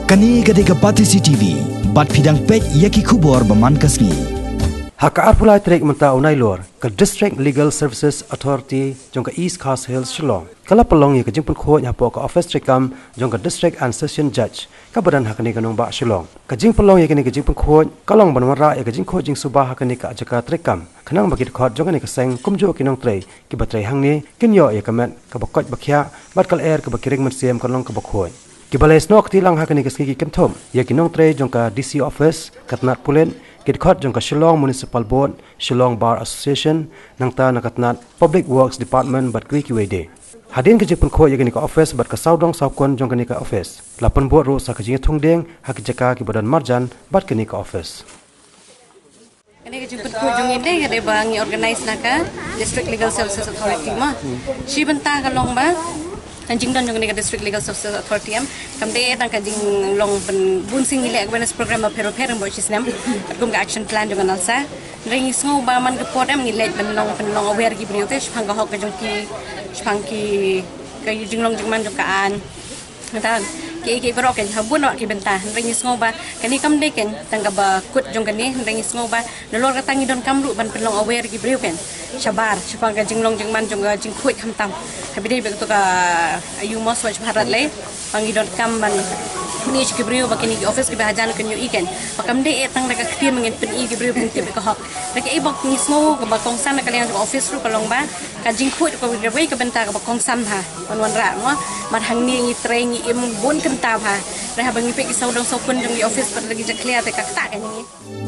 Kani gadega Pati CTV, bat pidang pek yaki kubor baman kasni. Haka arpulai trek menta unai lor ke District Legal Services Authority jong ke East Coast Hills Shillong. Kala pelong ye ke jingpun kho nya po ke Office Trekam jong ke District and Session Judge ka badan hakani kanong ba Shillong. Ke jing pelong ye ke jingpun kho kalong banwara ye ke jing kho jing subah hakani ka ajaka Trekam. Kanang bagi khot jong ke seng kumjo kinong trei ki batrei hangni kinyo ye kamet ka bakot bakhya bat kal air ke bakiring mersiem kalong ka bakhoi. Ki balai snok tilang hakani ke ski kenthom ye kinong trei jong ka DC office katnat pulen Kidkot jong ka Shillong Municipal Board, Shillong Bar Association, nangta nakatnat Public Works Department bat kui kiwede. Hadin ke jipun kho yagini ka office bat ka saudong saukon jong kani ka office. Lapan board ro sa ka jing thungdeng hak jaka ki badan marjan bat kani ka office. Kani ke jipun kho jong inde ke bangi organize naka District Legal Services Authority ma. Shi benta ka long ba Anjing dan jong District Legal Services Authority kamde tang kajing long bunsing nilai awareness program pero bo sisnem agum ka action plan jong analsa ring sngo ba man ka podem nilai long aware gi brio te phang ka hok ka jong ki kay jing long jong man jong kaan tan ki bro ke habun no ki benta ring sngo ba kani kamde ken tang ka ba kut jong kani ring sngo ba nolor ka tangi don kamru ban long aware gi brio ken Shabar, Shapang Jing Long Jing Man Jong Jing Quick Hamtam. Habide begitu ka ayu mas waj Bharat le pangidon kam ban ni chikibrio bakini office ke bahajan ke new iken. Pakam de etang daga ktir mengin pen i kibrio pen tip ka hok. Daga ibak ni snow ke bakong san ka liang office ru kalong ba ka jing quick ko de ka benta ka bakong san ha. Wan ra no mar hang ni ngi tre ngi im bun kentam ha. Reha bangi pe ki saudong sokun jong office per lagi jaklia te ka ta kan ni.